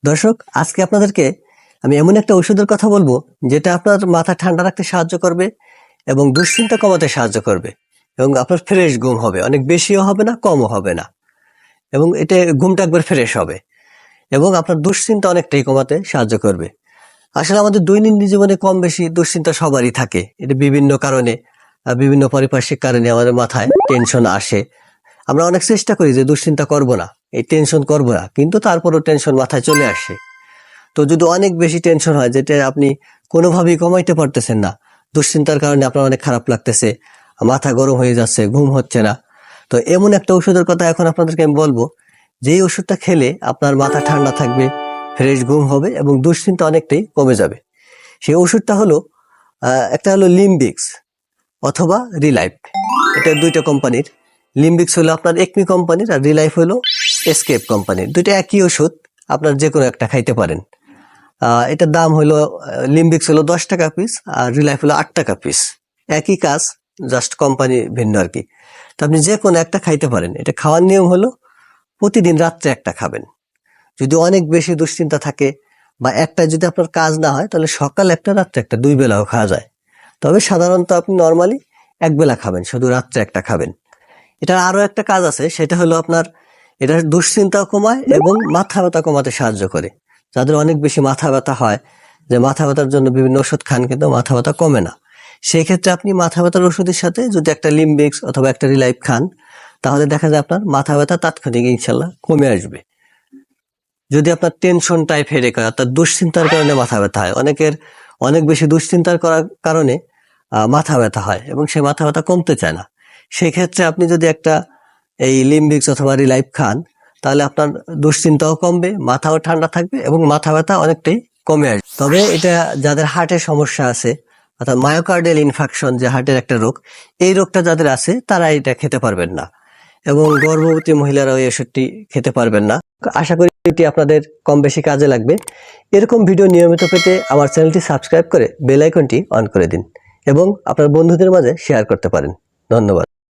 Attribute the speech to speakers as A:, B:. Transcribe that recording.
A: দর্শক, আজকে আপনাদেরকে আমি এমন একটা ওষুধের কথা বলবো যেটা আপনার মাথা ঠান্ডা রাখতে সাহায্য করবে এবং দুশ্চিন্তা কমাতে সাহায্য করবে এবং আপনার ফ্রেশ ঘুম হবে, অনেক বেশিও হবে না, কমও হবে না, এবং এটা ঘুমটা একবার ফ্রেশ হবে এবং আপনার দুশ্চিন্তা অনেকটাই কমাতে সাহায্য করবে। আসলে আমাদের দৈনন্দিন জীবনে কম বেশি দুশ্চিন্তা সবারই থাকে। এটা বিভিন্ন কারণে, বিভিন্ন পারিপার্শ্বিক কারণে আমাদের মাথায় টেনশন আসে। আমরা অনেক চেষ্টা করি যে দুশ্চিন্তা করব না, এই টেনশন করব না, কিন্তু তারপরও টেনশন মাথায় চলে আসে। তো যদি অনেক বেশি টেনশন হয় যেটা আপনি কোনোভাবেই কমাইতে পারতেছেন না, দুশ্চিন্তার কারণে আপনার অনেক খারাপ লাগতেছে, মাথা গরম হয়ে যাচ্ছে, ঘুম হচ্ছে না, তো এমন একটা ওষুধের কথা এখন আপনাদেরকে আমি বলবো, যেই ওষুধটা খেলে আপনার মাথা ঠান্ডা থাকবে, ফ্রেশ ঘুম হবে এবং দুশ্চিন্তা অনেকটাই কমে যাবে। সেই ওষুধটা হলো একটা হলো লিম্বিক্স অথবা রিলাইফ। এটা দুইটা কোম্পানির। লিম্বিক্স হলো আপনার একমি কোম্পানির আর রিলাইফ হলো এসকেপ কোম্পানির। দুইটা একই ওষুধ, আপনার যে কোনো একটা খাইতে পারেন। এটার দাম হলো, লিম্বিক্স হলো 10 টাকা পিস আর রিলাইফ হলো 8 টাকা পিস। একই কাজ, জাস্ট কোম্পানি ভিন্ন আর কি। তো আপনি যে কোনো একটা খাইতে পারেন। এটা খাওয়ার নিয়ম হলো প্রতিদিন রাত্রে একটা খাবেন। যদি অনেক বেশি দুশ্চিন্তা থাকে বা একটা যদি আপনার কাজ না হয়, তাহলে সকাল একটা রাত্রে একটা, 2 বেলাও খাওয়া যায়। তবে সাধারণত আপনি নর্মালি 1 বেলা খাবেন, শুধু রাত্রে একটা খাবেন। এটার আরো একটা কাজ আছে, সেটা হলো আপনার এটা দুশ্চিন্তাও কমায় এবং মাথা ব্যথা কমাতে সাহায্য করে। যাদের অনেক বেশি মাথা ব্যথা হয়, যে মাথা ব্যথার জন্য বিভিন্ন ওষুধ খান কিন্তু মাথা ব্যথা কমে না, সেই ক্ষেত্রে আপনি মাথা ব্যথার ওষুধের সাথে যদি একটা লিম্বিক্স অথবা একটা রিলাইফ খান, তাহলে দেখা যায় আপনার মাথা ব্যথা তাৎক্ষণিক ইনশাল্লাহ কমে আসবে। যদি আপনার টেনশন টাইপ হেডেক হয়, অর্থাৎ দুশ্চিন্তার কারণে মাথা ব্যথা হয়, অনেকের অনেক বেশি দুশ্চিন্তার করার কারণে মাথা ব্যথা হয় এবং সেই মাথা ব্যথা কমতে চায় না, সেই ক্ষেত্রে আপনি যদি একটা এই লিম্বিক্স অথবা রিলাইফ খান, তাহলে আপনার দুশ্চিন্তাও কমবে, মাথাও ঠান্ডা থাকবে এবং মাথা ব্যথা অনেকটাই কমে আসবে। তবে এটা যাদের হার্টের সমস্যা আছে, অর্থাৎ মায়োকার্ডিয়াল ইনফেকশন, যে হার্টের একটা রোগ, এই রোগটা যাদের আছে তারা এটা খেতে পারবেন না, এবং গর্ভবতী মহিলারাও এই ওষুধটি খেতে পারবেন না। আশা করি এটি আপনাদের কম বেশি কাজে লাগবে। এরকম ভিডিও নিয়মিত পেতে আমার চ্যানেলটি সাবস্ক্রাইব করে বেল আইকনটি অন করে দিন এবং আপনার বন্ধুদের মাঝে শেয়ার করতে পারেন। ধন্যবাদ।